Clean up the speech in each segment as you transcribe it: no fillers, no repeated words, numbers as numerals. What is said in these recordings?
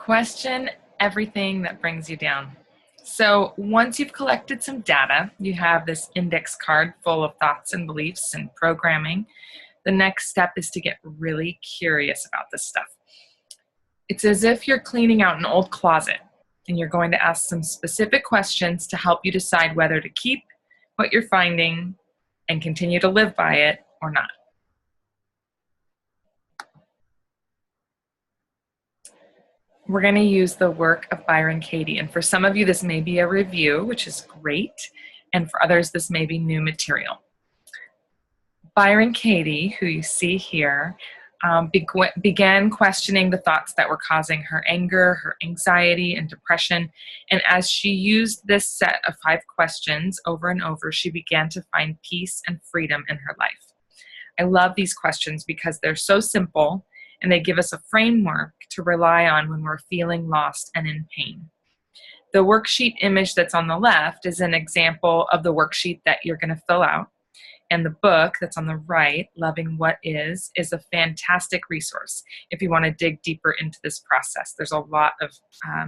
Question everything that brings you down. So once you've collected some data, you have this index card full of thoughts and beliefs and programming. The next step is to get really curious about this stuff. It's as if you're cleaning out an old closet and you're going to ask some specific questions to help you decide whether to keep what you're finding and continue to live by it or not. We're going to use the work of Byron Katie, and for some of you this may be a review, which is great, and for others this may be new material. Byron Katie, who you see here, began questioning the thoughts that were causing her anger, her anxiety, and depression, and as she used this set of 5 questions over and over, she began to find peace and freedom in her life. I love these questions because they're so simple, and they give us a framework to rely on when we're feeling lost and in pain. The worksheet image that's on the left is an example of the worksheet that you're going to fill out. And the book that's on the right, Loving What Is a fantastic resource if you want to dig deeper into this process. There's a lot of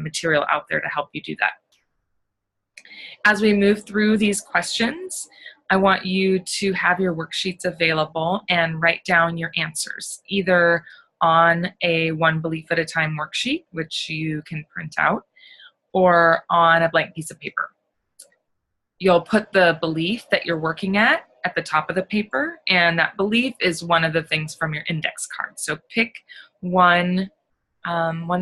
material out there to help you do that. As we move through these questions, I want you to have your worksheets available and write down your answers, either on a one belief at a time worksheet, which you can print out, or on a blank piece of paper. You'll put the belief that you're working at the top of the paper, and that belief is one of the things from your index card. So pick one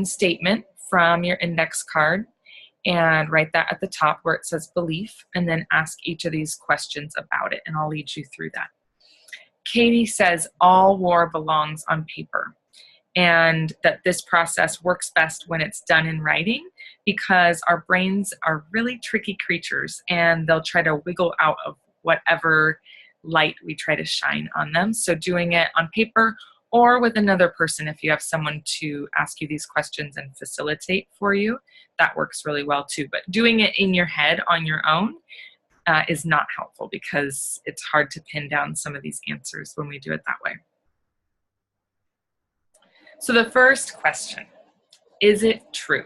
statement from your index card and write that at the top where it says belief, and then ask each of these questions about it, and I'll lead you through that. Katie says all war belongs on paper, and that this process works best when it's done in writing because our brains are really tricky creatures and they'll try to wiggle out of whatever light we try to shine on them. So doing it on paper or with another person, if you have someone to ask you these questions and facilitate for you, that works really well too. But doing it in your head on your own is not helpful because it's hard to pin down some of these answers when we do it that way. So the first question, is it true?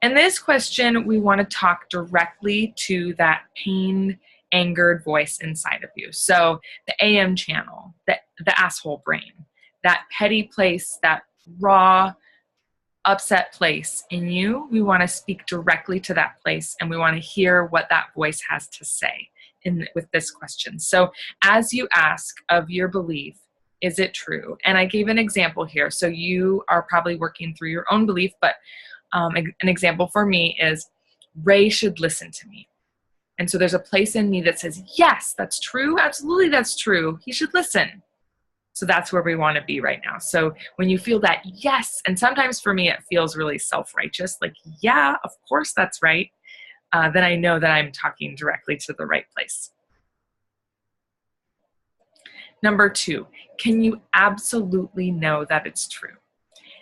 And this question, we want to talk directly to that pained, angered voice inside of you. So the AM channel, the asshole brain, that petty place, that raw, upset place in you, we want to speak directly to that place, and we want to hear what that voice has to say with this question. So as you ask of your belief, is it true? And I gave an example here. So you are probably working through your own belief, but an example for me is Ray should listen to me. And so there's a place in me that says, yes, that's true. Absolutely, that's true. He should listen. So that's where we want to be right now. So when you feel that yes, and sometimes for me it feels really self-righteous, like, yeah, of course that's right, then I know that I'm talking directly to the right place. Number 2, can you absolutely know that it's true?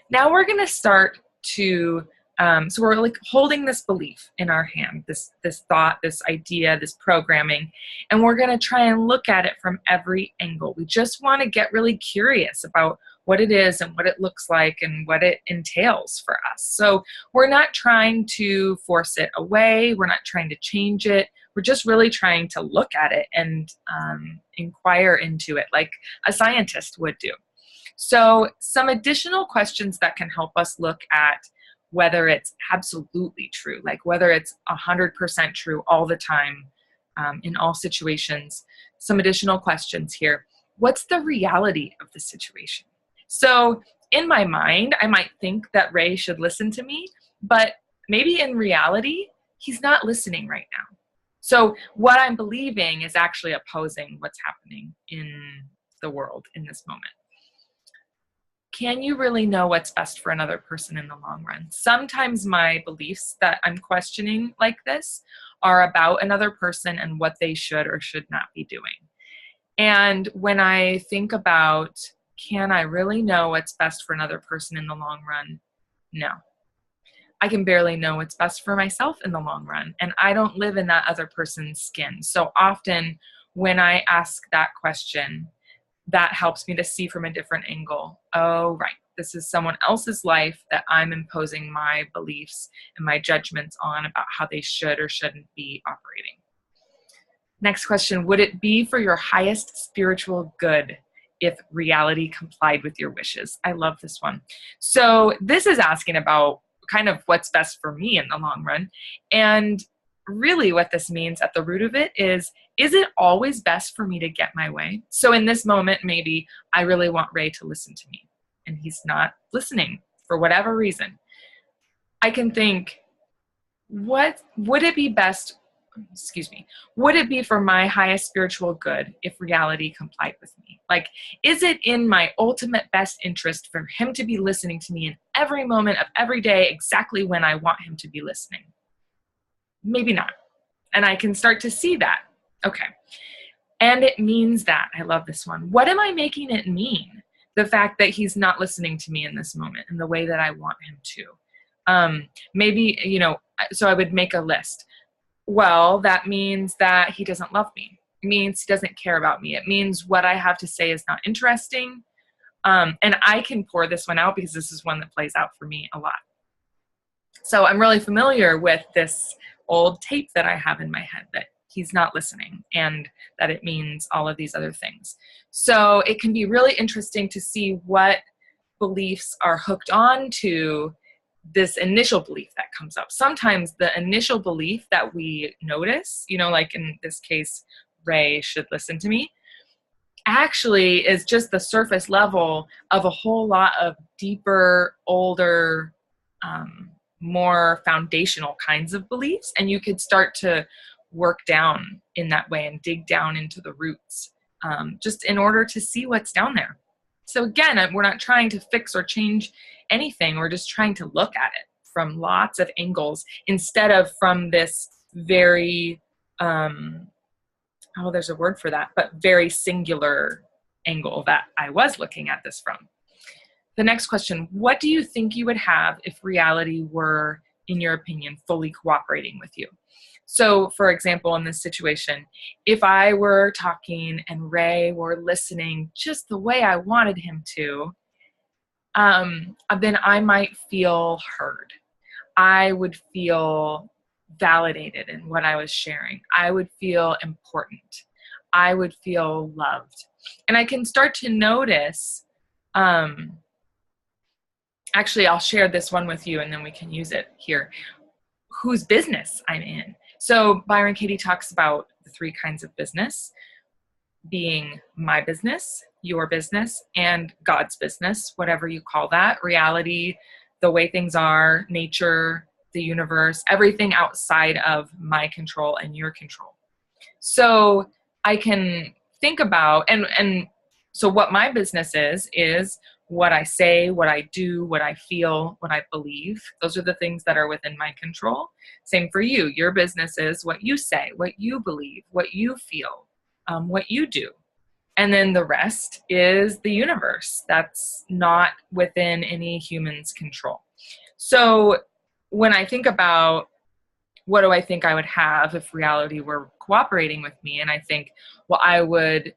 Now we're going to start to, so we're like holding this belief in our hand, this thought, this idea, this programming, and we're going to try and look at it from every angle. We just want to get really curious about what it is and what it looks like and what it entails for us. So we're not trying to force it away. We're not trying to change it. We're just really trying to look at it and inquire into it like a scientist would do. So some additional questions that can help us look at whether it's absolutely true, like whether it's 100% true all the time, in all situations. Some additional questions here. What's the reality of the situation? So in my mind, I might think that Ray should listen to me, but maybe in reality, he's not listening right now. So what I'm believing is actually opposing what's happening in the world in this moment. Can you really know what's best for another person in the long run? Sometimes my beliefs that I'm questioning like this are about another person and what they should or should not be doing. And when I think about, can I really know what's best for another person in the long run? No. I can barely know what's best for myself in the long run, and I don't live in that other person's skin. So often when I ask that question, that helps me to see from a different angle. Oh, right. This is someone else's life that I'm imposing my beliefs and my judgments on about how they should or shouldn't be operating. Next question, would it be for your highest spiritual good if reality complied with your wishes? I love this one. So this is asking about kind of what's best for me in the long run. And really what this means at the root of it is it always best for me to get my way? So in this moment, maybe I really want Ray to listen to me and he's not listening for whatever reason. I can think, what would it be best, would it be for my highest spiritual good if reality complied with me? Like, is it in my ultimate best interest for him to be listening to me in every moment of every day, exactly when I want him to be listening? Maybe not. And I can start to see that. Okay. And it means that, I love this one. What am I making it mean? The fact that he's not listening to me in this moment in the way that I want him to. Maybe, so I would make a list. Well, that means that he doesn't love me. It means he doesn't care about me. It means what I have to say is not interesting. And I can pour this one out because this is one that plays out for me a lot. So I'm really familiar with this old tape that I have in my head that he's not listening and that it means all of these other things. So it can be really interesting to see what beliefs are hooked on to this initial belief that comes up. Sometimes the initial belief that we notice, like in this case, Ray should listen to me, actually is just the surface level of a whole lot of deeper, older, more foundational kinds of beliefs. And you could start to work down in that way and dig down into the roots, just in order to see what's down there. So again, we're not trying to fix or change anything. We're just trying to look at it from lots of angles instead of from this very, there's a word for that, but very singular angle that I was looking at this from. The next question, what do you think you would have if reality were, in your opinion, fully cooperating with you? So, for example, in this situation, if I were talking and Ray were listening just the way I wanted him to, then I might feel heard. I would feel validated in what I was sharing. I would feel important. I would feel loved. And I can start to notice, actually, I'll share this one with you and then we can use it here, whose business I'm in. So Byron Katie talks about the three kinds of business being my business, your business, and God's business, whatever you call that, reality, the way things are, nature, the universe, everything outside of my control and your control. So I can think about, and so what my business is what I say, what I do, what I feel, what I believe. Those are the things that are within my control. Same for you. Your business is what you say, what you believe, what you feel, what you do. And then the rest is the universe. That's not within any human's control. So when I think about what do I think I would have if reality were cooperating with me, and I think, well, I would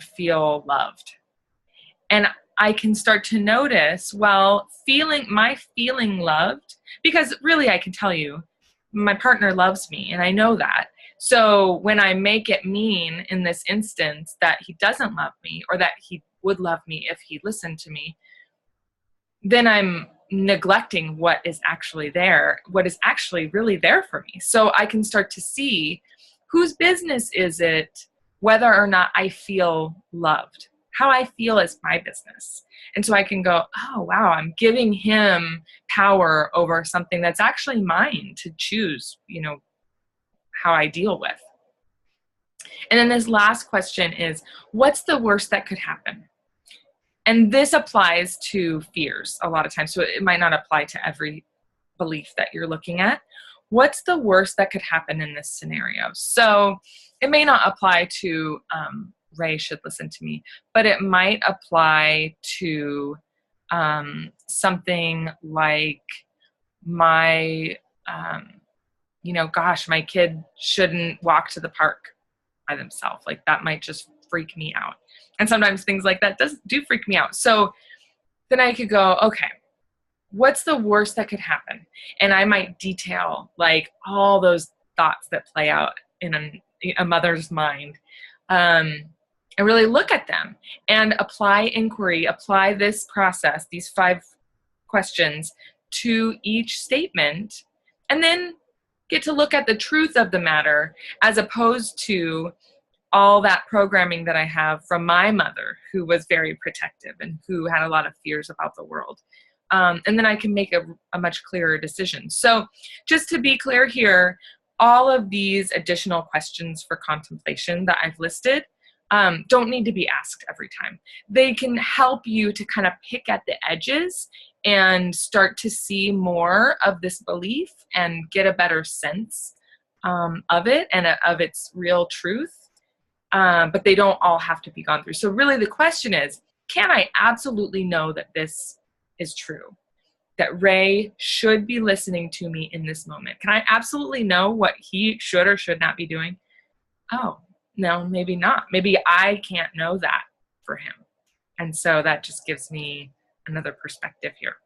feel loved. And I can start to notice, well, feeling loved, because really I can tell you, my partner loves me and I know that. So when I make it mean in this instance that he doesn't love me or that he would love me if he listened to me, then I'm neglecting what is actually there, what is actually really there for me. So I can start to see whose business is it, whether or not I feel loved. How I feel is my business. And so I can go, oh, wow, I'm giving him power over something that's actually mine to choose, how I deal with. And then this last question is, what's the worst that could happen? And this applies to fears a lot of times. So it might not apply to every belief that you're looking at. What's the worst that could happen in this scenario? So it may not apply to, Ray should listen to me, but it might apply to something like my, my kid shouldn't walk to the park by themselves. Like that might just freak me out. And sometimes things like that do freak me out. So then I could go, okay, what's the worst that could happen? And I might detail like all those thoughts that play out in a mother's mind, and really look at them and apply inquiry, apply this process, these 5 questions to each statement, and then get to look at the truth of the matter as opposed to all that programming that I have from my mother, who was very protective and who had a lot of fears about the world. And then I can make a much clearer decision. So just to be clear here, all of these additional questions for contemplation that I've listed don't need to be asked every time. They can help you to kind of pick at the edges and start to see more of this belief and get a better sense of it and of its real truth. But they don't all have to be gone through. So really the question is, can I absolutely know that this is true? That Ray should be listening to me in this moment? Can I absolutely know what he should or should not be doing? Oh, no, maybe not. Maybe I can't know that for him. And so that just gives me another perspective here.